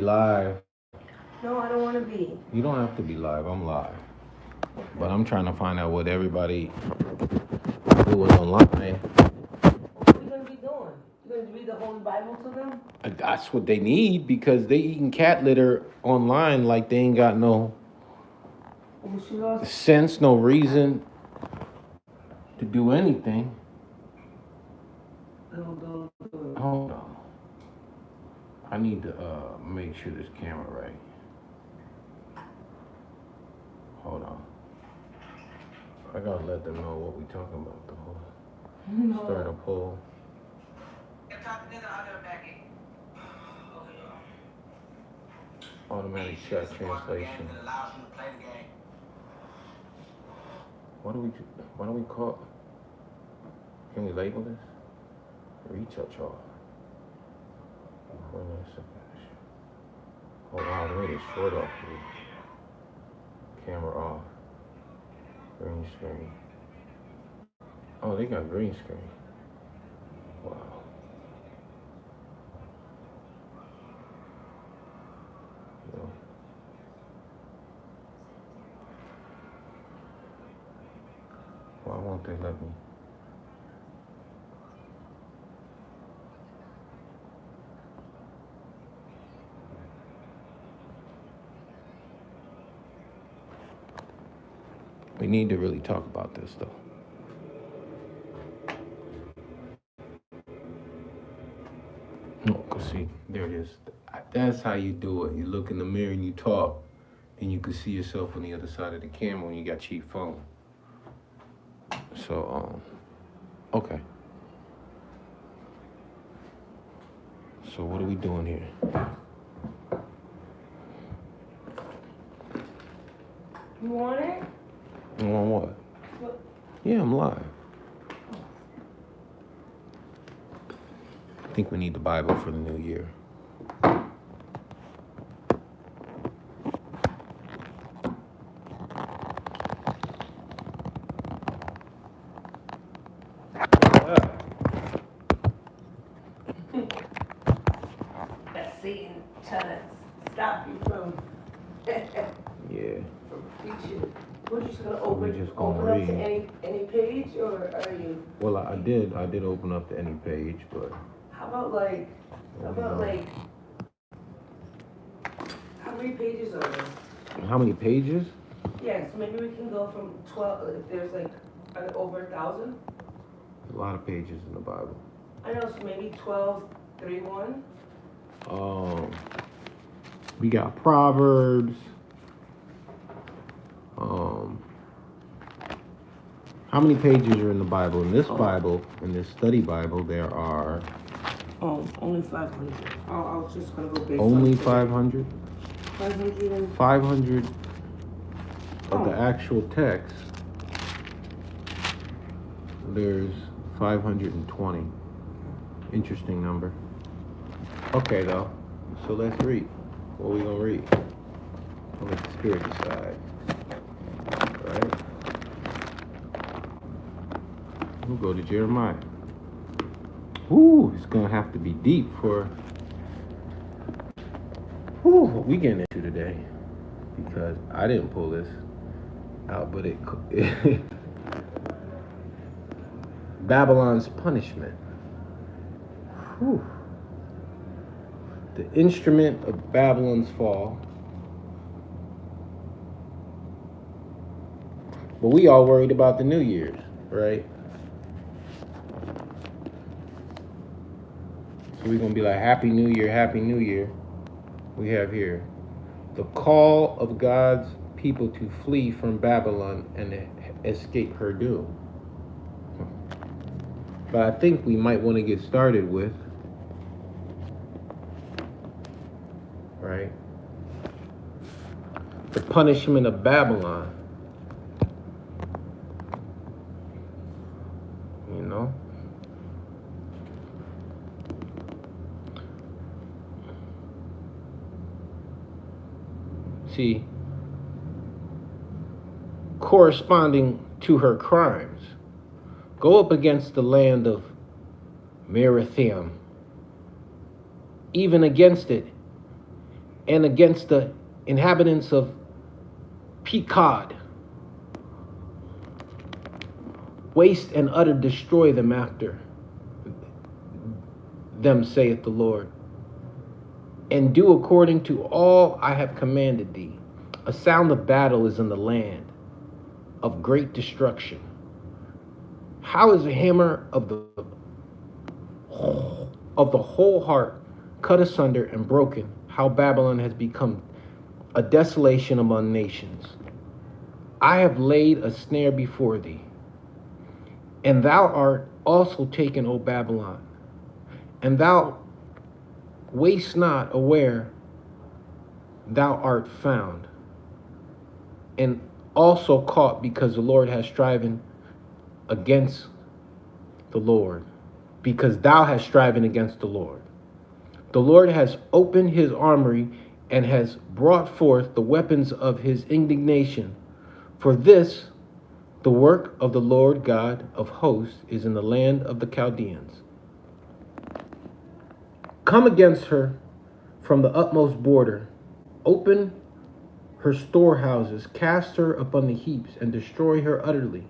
live. No, I don't want to be. You don't have to be live. I'm live. But I'm trying to find out what everybody doing online. What are you going to be doing? You going to read the Holy Bible to them? That's what they need because they eating cat litter online like they ain't got no Oh, she lost. sense, no reason to do anything. Don't do it. Hold on. I need to make sure this camera right. Hold on. I gotta let them know what we talking about though. No. Start a poll. Automatic chat translation. What do we do? What do we call? Can we label this? Retouch off. Oh wow, they made it short off. Camera off. Green screen. Oh, they got green screen. Wow. Yeah. Why won't they let me? We need to really talk about this though. No, cause see, there it is. That's how you do it. You look in the mirror and you talk, and you can see yourself on the other side of the camera when you got cheap phone. So, okay. So what are we doing here? You want it? You want what? What? Yeah, I'm live. I think we need the Bible for the new year. That's Satan trying to stop you from Yeah. preaching. What, you just going to We open, just gonna open up to read. any page, or are you? Well, I did open up to any page, but How about like how many pages are there? how many pages? Yeah, so maybe we can go from 12, if there's like over 1,000. A lot of pages in the Bible. I know, so maybe 12, 31. We got Proverbs. How many pages are in the Bible? In this Bible, in this study Bible, there are Oh, only 500. I was just gonna go based only on 500. 500 and 500 of the actual text. There's 520. Interesting number. Okay, though. So let's read. What are we gonna read? I'll let the Spirit decide. All right. We'll go to Jeremiah. Ooh, it's gonna have to be deep for what we getting into today, because I didn't pull this out, but it Babylon's punishment. Whew. The instrument of Babylon's fall. But we all worried about the New Year's, right? So we're gonna be like, Happy New Year, Happy New Year. We have here the call of God's people to flee from Babylon and escape her doom. But I think we might want to get started with, right, the punishment of Babylon. You know? See, corresponding to her crimes, go up against the land of Merathaim, even against it, and against the inhabitants of Pekod. Waste and utter destroy them after them, saith the Lord, and do according to all I have commanded thee. A sound of battle is in the land of great destruction. How is the hammer of the whole heart cut asunder and broken? How Babylon has become a desolation among nations. I have laid a snare before thee, and thou art also taken, O Babylon, and thou waste not aware thou art found, and also caught, because the Lord has striven against the Lord, because thou hast striven against the Lord. The Lord has opened his armory and has brought forth the weapons of his indignation. For this, the work of the Lord God of hosts is in the land of the Chaldeans. Come against her from the utmost border, open her storehouses, cast her upon the heaps, and destroy her utterly.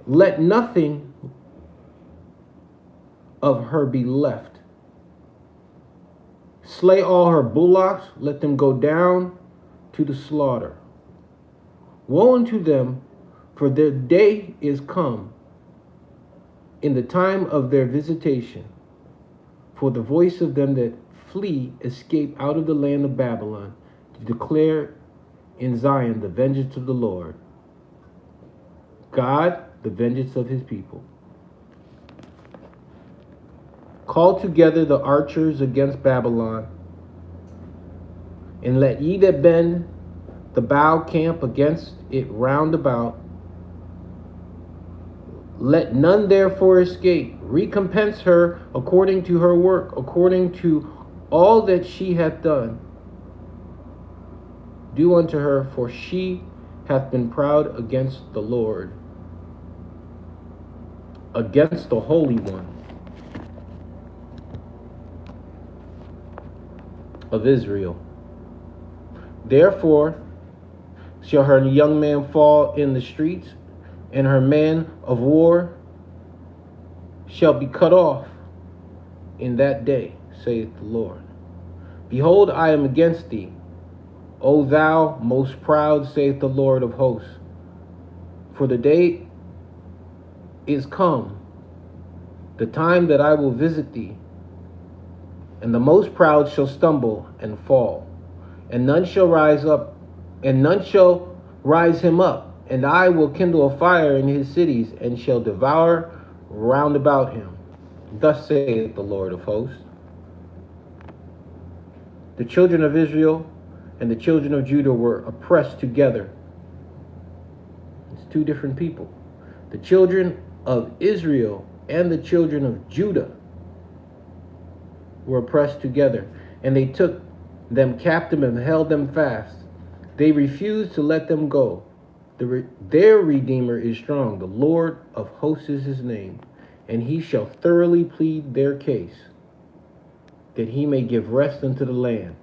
Let nothing of her be left. Slay all her bullocks, let them go down to the slaughter. Woe unto them, for their day is come, in the time of their visitation. For the voice of them that flee escape out of the land of Babylon, to declare in Zion the vengeance of the Lord, God, the vengeance of his people. Call together the archers against Babylon, and let ye that bend the bow camp against it round about. Let none therefore escape. Recompense her according to her work, according to all that she hath done. Do unto her, for she hath been proud against the Lord, against the Holy One of Israel. Therefore shall her young man fall in the streets, and her man of war shall be cut off in that day, saith the Lord. Behold, I am against thee, O thou most proud, saith the Lord of hosts. For the day is come, the time that I will visit thee, and the most proud shall stumble and fall, and none shall rise him up, and I will kindle a fire in his cities, and shall devour round about him. Thus saith the Lord of hosts. The children of Israel and the children of Judah were oppressed together. It's two different people. The children of Israel and the children of Judah were oppressed together, and they took them captive and held them fast. They refused to let them go. Their Redeemer is strong. The Lord of hosts is his name, and he shall thoroughly plead their case, that he may give rest unto the land.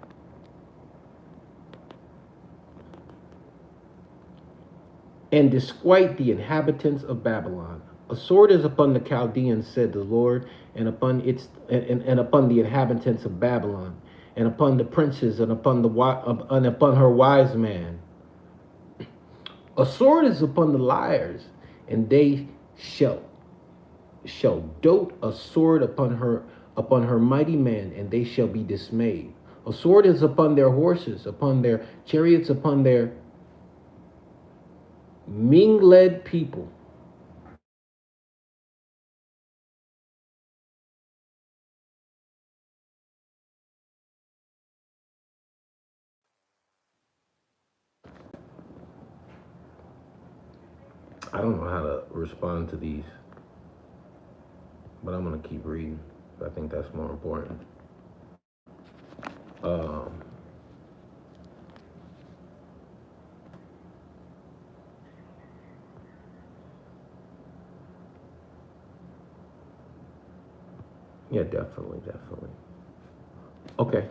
And disquiet the inhabitants of Babylon. A sword is upon the Chaldeans, said the Lord, and upon the inhabitants of Babylon, and upon the princes, and upon her wise man. A sword is upon the liars, and they shall dote a sword upon her mighty man, and they shall be dismayed. A sword is upon their horses, upon their chariots, upon their mingled people. I don't know how to respond to these, but I'm going to keep reading. I think that's more important. Yeah, definitely. Okay.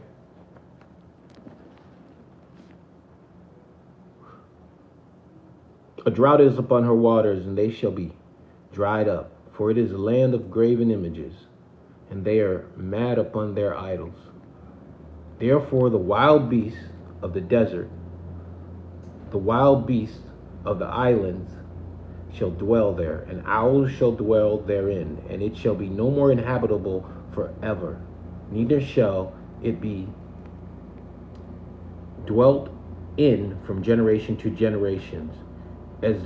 A drought is upon her waters, and they shall be dried up. For it is a land of graven images, and they are mad upon their idols. Therefore the wild beasts of the desert, the wild beasts of the islands shall dwell there, and owls shall dwell therein, and it shall be no more inhabitable forever, neither shall it be dwelt in from generation to generations. As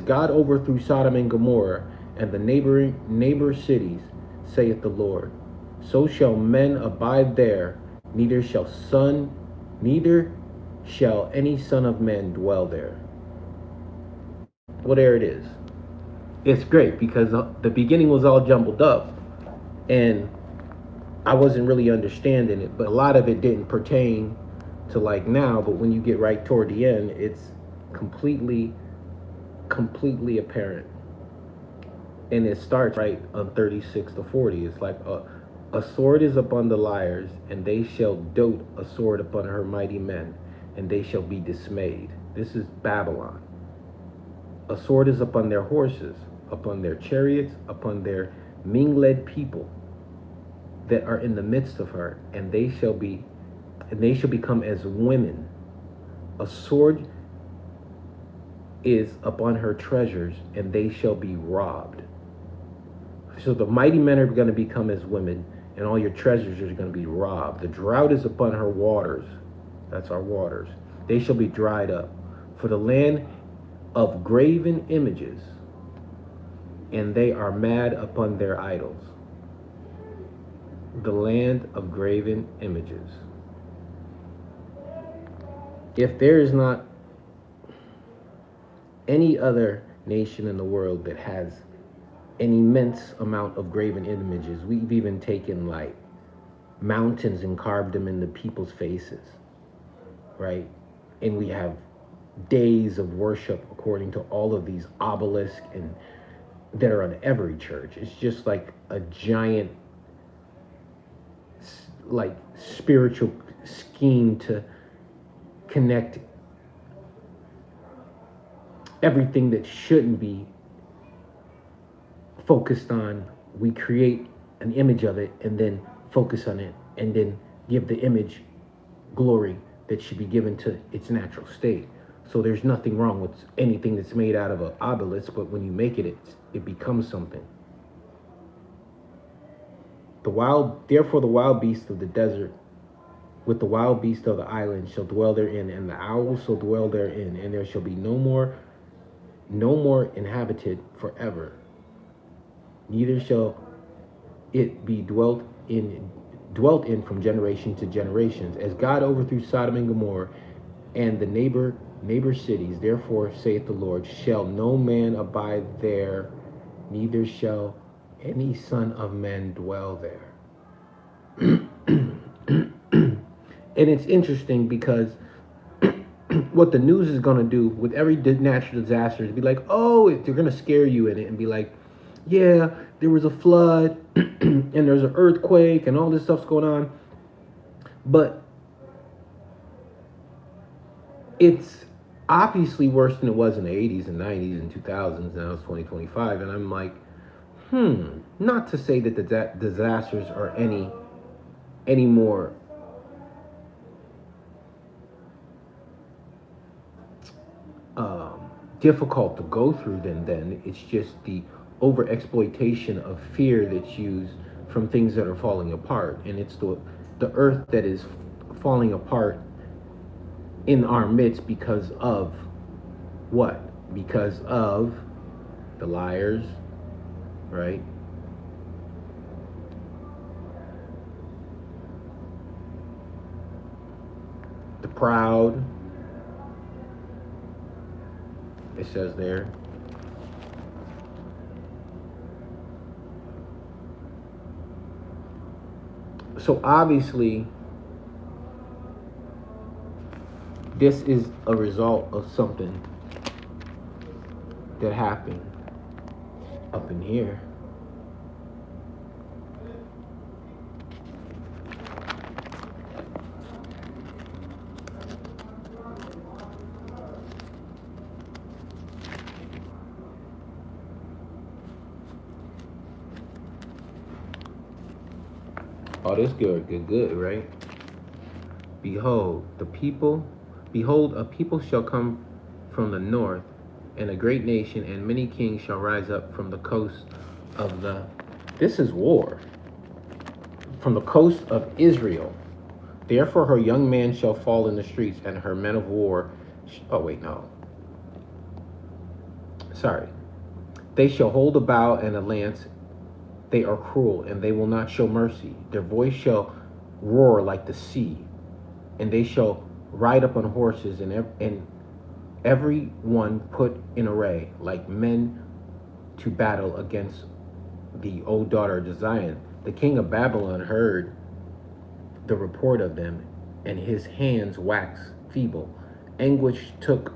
God overthrew Sodom and Gomorrah and the neighbor cities, saith the Lord, so shall men abide there, neither shall any son of man dwell there. Well, there it is. It's great because the beginning was all jumbled up, and I wasn't really understanding it, but a lot of it didn't pertain to like now. But when you get right toward the end, it's completely apparent. And it starts right on 36 to 40. It's like a sword is upon the liars, and they shall dote a sword upon her mighty men, and they shall be dismayed. This is Babylon. A sword is upon their horses, upon their chariots, upon their mingled people that are in the midst of her, and they shall become as women. A sword is upon her treasures, and they shall be robbed. So the mighty men are going to become as women, and all your treasures are going to be robbed. The drought is upon her waters. That's our waters. They shall be dried up. For the land of graven images, and they are mad upon their idols. The land of graven images. If there is not any other nation in the world that has an immense amount of graven images, we've even taken like mountains and carved them into people's faces, right? And we have days of worship according to all of these obelisks and that are on every church. It's just like a giant like spiritual scheme to connect everything that shouldn't be focused on. We create an image of it and then focus on it and then give the image glory that should be given to its natural state. So there's nothing wrong with anything that's made out of an obelisk, but when you make it, it becomes something. Therefore the wild beasts of the desert with the wild beasts of the island shall dwell therein, and the owls shall dwell therein, and there shall be no more inhabited forever. Neither shall it be dwelt in from generation to generations. As God overthrew Sodom and Gomorrah and the neighbor cities, therefore saith the Lord, shall no man abide there, neither shall any son of man dwell there. And it's interesting because what the news is going to do with every natural disaster is be like, oh, they're going to scare you in it and be like, yeah, there was a flood and there's an earthquake and all this stuff's going on. But it's obviously worse than it was in the 80s and 90s and 2000s. Now it's 2025. And I'm like, not to say that the disasters are any more difficult to go through than then. It's just the over exploitation of fear that's used from things that are falling apart, and it's the earth that is falling apart in our midst because of what? Because of the liars, right? The proud. It says there. So obviously, this is a result of something that happened up in here. Oh, this good, right? Behold, behold, a people shall come from the north, and a great nation, and many kings shall rise up from the coast of the. This is war. From the coast of Israel. Therefore, her young man shall fall in the streets, and her men of war. Oh, wait, no. Sorry. They shall hold a bow and a lance. They are cruel, and they will not show mercy. Their voice shall roar like the sea, and they shall ride up on horses, and every one put in array, like men to battle against the old daughter of Zion. The king of Babylon heard the report of them, and his hands waxed feeble. Anguish took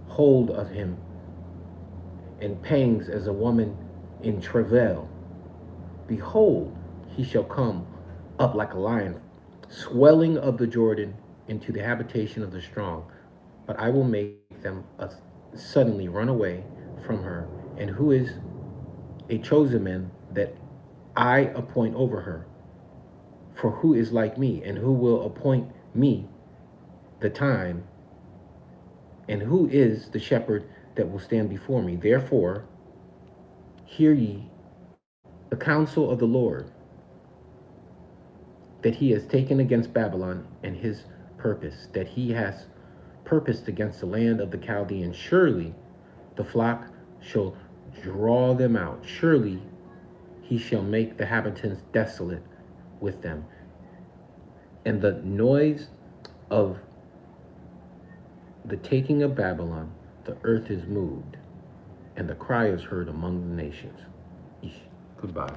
hold of him, and pangs as a woman in travail. Behold, he shall come up like a lion, swelling of the Jordan into the habitation of the strong. But I will make them suddenly run away from her. And who is a chosen man that I appoint over her? For who is like me, and who will appoint me the time? And who is the shepherd that will stand before me? Therefore, hear ye the counsel of the Lord that he has taken against Babylon, and his purpose that he has purposed against the land of the Chaldeans. Surely the flock shall draw them out. Surely he shall make the habitants desolate with them. And the noise of the taking of Babylon, the earth is moved, and the cry is heard among the nations. Goodbye.